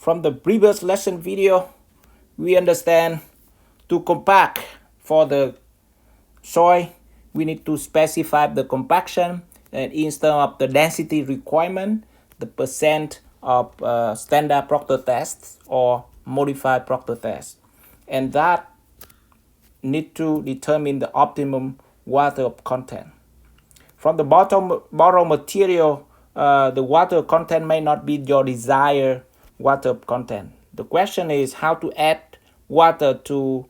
from the previous lesson video, we understand to compact for the soil, we need to specify the compaction, and instead of the density requirement, the percent of standard Proctor test or modified Proctor test, and that need to determine the optimum water content. From the borrow material, the water content may not be your desired water content. The question is how to add water to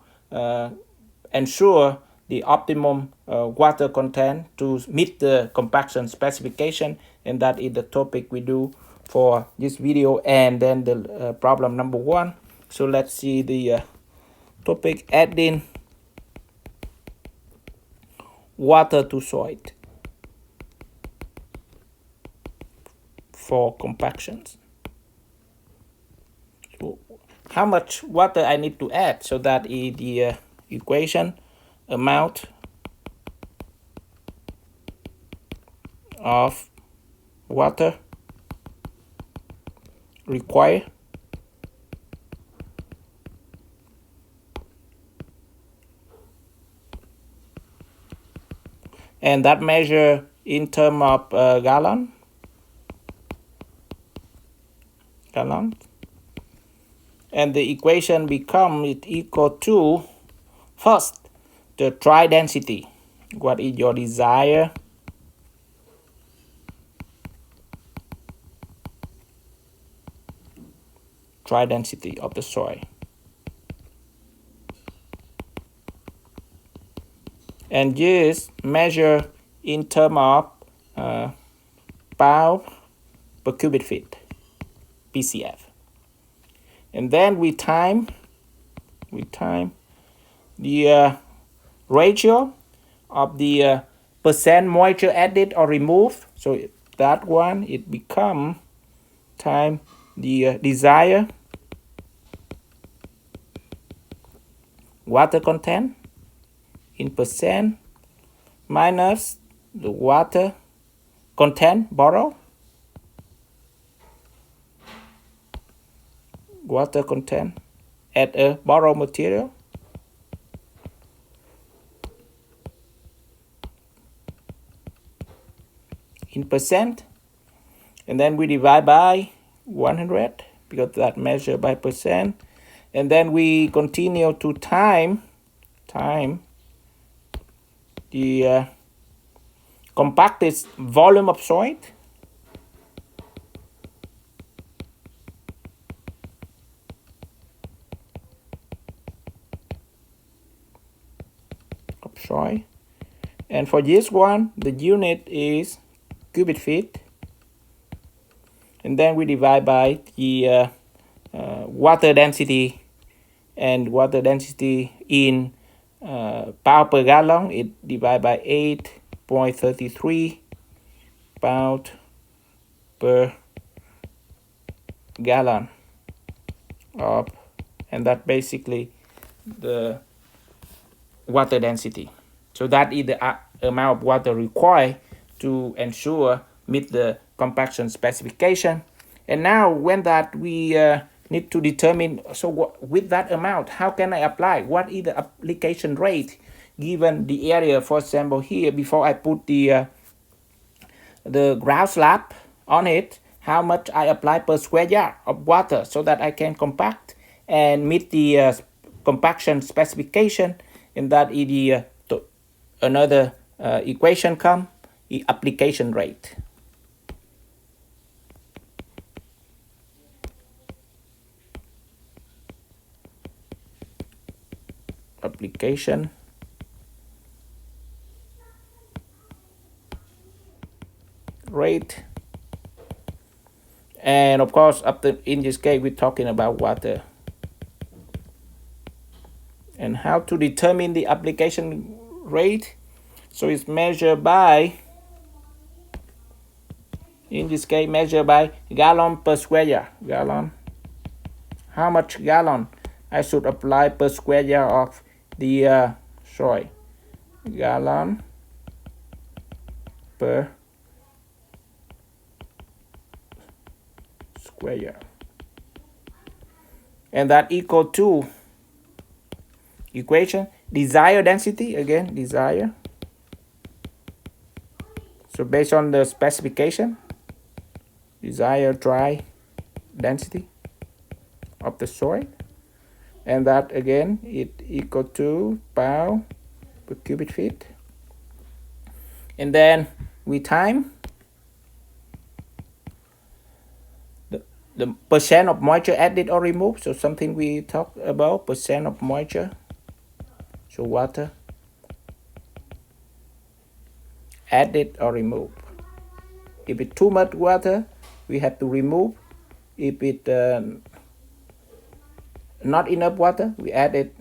ensure the optimum water content to meet the compaction specification, and that is the topic we do for this video and then the problem number 1. So let's see the topic: adding water to soil for compactions. So how much water I need to add? So that is the equation: amount of water required and that measure in terms of gallon, and the equation become it equal to, first, the dry density. What is your desired dry density of the soil, and this measure in terms of pound per cubic feet, PCF. And then we time the ratio of the percent moisture added or removed. So that one, it become time the desired water content in percent minus the water content borrowed, water content at a borrowed material, in percent, and then we divide by 100 because that measured by percent, and then we continue to time the compacted volume of soil and for this one the unit is cubic feet, and then we divide by the water density, and water density in pound per gallon, it divided by 8.33 pound per gallon of, and that basically the water density. So that is the amount of water required to ensure meet the compaction specification. And now when that we need to determine, so with that amount, how can I apply? What is the application rate given the area? For example, here, before I put the ground slab on it, how much I apply per square yard of water so that I can compact and meet the compaction specification. And that is the another equation come, the application rate. Application rate, and of course in this case we're talking about water. And how to determine the application rate? So it's measured by, in this case, measured by gallon per square yard. Gallon. How much gallon I should apply per square yard of the soil? Gallon per square yard. and that equal to equation desired density, again desire. So based on the specification, desired dry density of the soil, and that again it equal to pound per cubic feet, and then we time the percent of moisture added or removed. So something we talked about, percent of moisture, so water added or removed. If it's too much water, we have to remove. If it not enough water, we add it,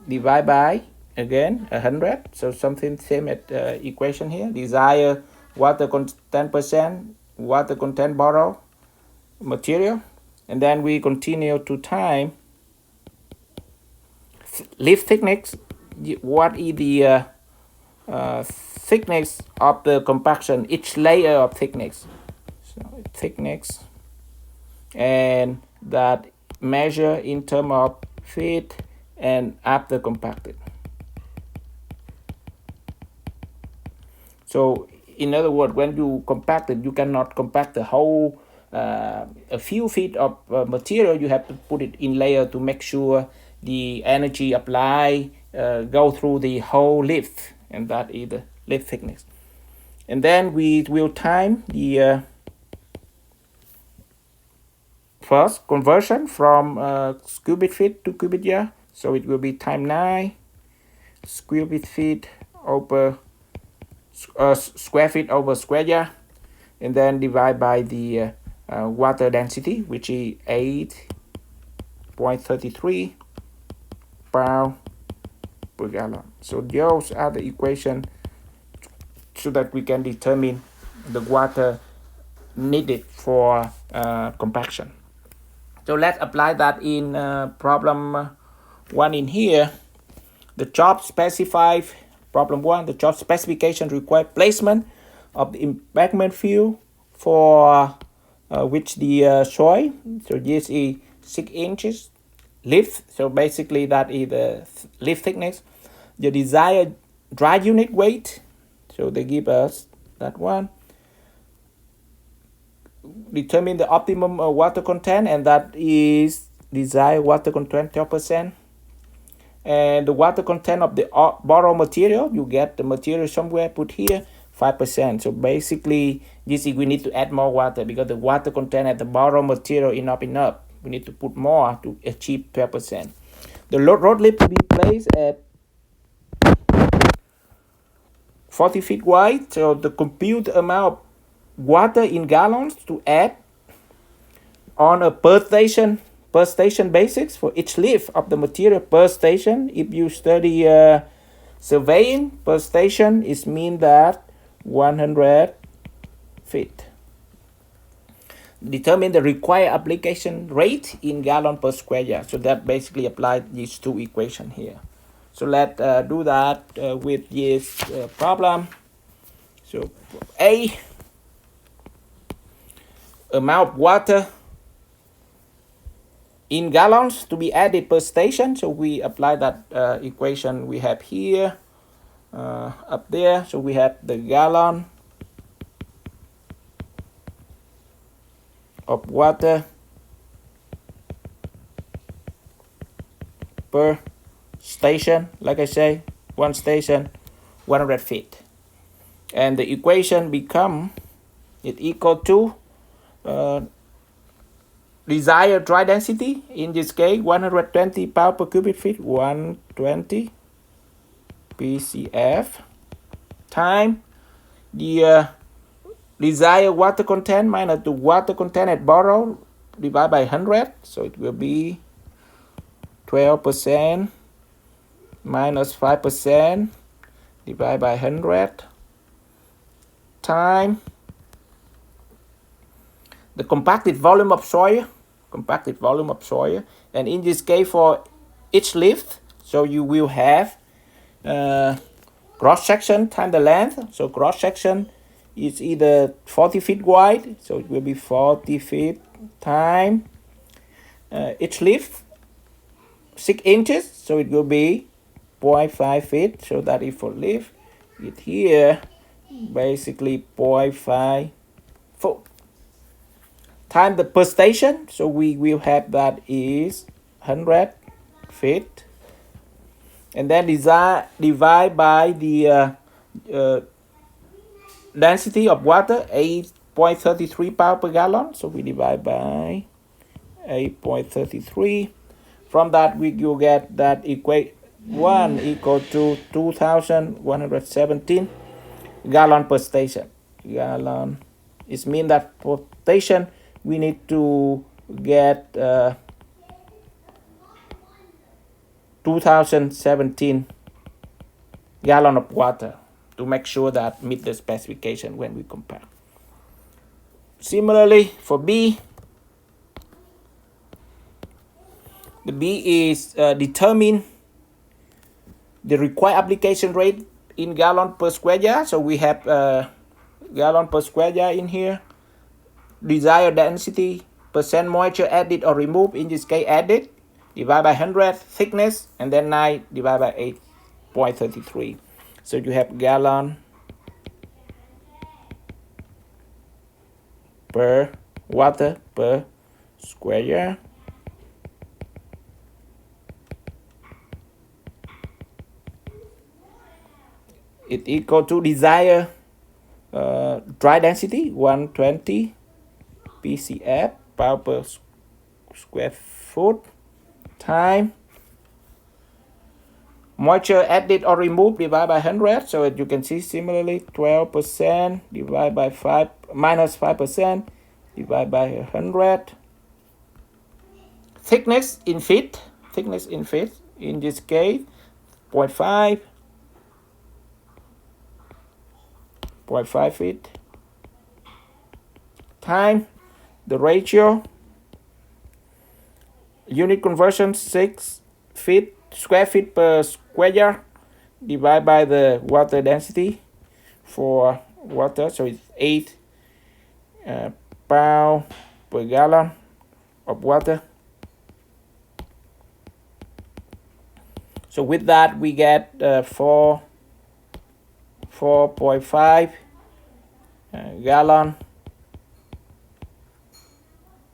divide by again 100. So something same at equation here. Desired water content percent, water content borrow material, and then we continue to time leaf thickness. What is the thickness of the compaction, each layer of thickness, so thickness, and that measure in terms of feet and after compacted. So in other words, when you compact it, you cannot compact the whole a few feet of material. You have to put it in layer to make sure the energy applied go through the whole leaf, and that is the leaf thickness. And then we will time the first conversion from cubic feet to cubic yard. So it will be time 9 cubic feet over square feet over square yard, and then divide by the water density, which is 8.33 pound per gallon. So those are the equation so that we can determine the water needed for compaction. So let's apply that in problem 1 in here. The job specified, problem 1, the job specification require placement of the embankment field for which the soil, so this is 6 inches leaf, so basically that is the leaf thickness. The desired dry unit weight, so they give us that one. Determine the optimum water content, and that is desired water content 12%. And the water content of the borrow material, you get the material somewhere, put here 5%. So basically this is, we need to add more water because the water content at the borrow material is not enough. We need to put more to achieve 12%. The road lip to be placed at 40 feet wide. So the compute amount of water in gallons to add on a per station basis for each leaf of the material per station. If you study surveying, per station, it means that 100 feet. Determine the required application rate in gallon per square yard. So that basically applies these two equations here. So let's do that with this problem. So A, amount of water in gallons to be added per station. So we apply that equation we have here up there. So we have the gallon of water per station. Like I say, one station 100 feet, and the equation become it equal to desired dry density, in this case 120 pound per cubic feet, 120 PCF, time the desired water content minus the water content at borrow divided by 100. So it will be 12% minus 5% divided by 100 time the compacted volume of soil, and in this case for each leaf, so you will have cross section times the length. So cross section is either 40 feet wide, so it will be 40 feet time each leaf 6 inches, so it will be 0.5 feet. So that is for leaf. It here basically 0.5 foot time the per station, so we will have that is 100 feet, and then divide by the density of water, 8.33 pound per gallon. So we divide by 8.33. From that we will get that equate 1 equal to 2,117 gallon per station. Gallon, it means that for station we need to get 2017 gallon of water to make sure that meet the specification when we compare. Similarly for B, the B is determine the required application rate in gallon per square yard. So we have gallon per square yard in here. Desired density, percent moisture added or removed, in this case added, divide by 100, thickness, and then 9 divided by 8.33. So you have gallon per water per square yard. It equal to desired dry density 120 PCF pound per square foot time moisture added or removed divided by 100. So you can see similarly 12% divided by 5 minus 5% divided by 100. Thickness in feet, in this case 0.5 feet time the ratio unit conversion 6 feet square feet per square yard divided by the water density for water, so it's 8 pound per gallon of water. So with that we get 4.5 gallon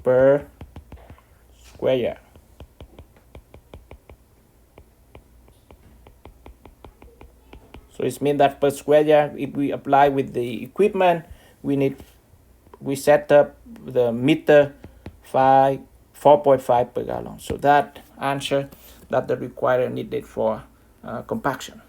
per square yard. So it means that per square yard, if we apply with the equipment, we set up the meter 4.5 per gallon. So that answer that the required needed for compaction.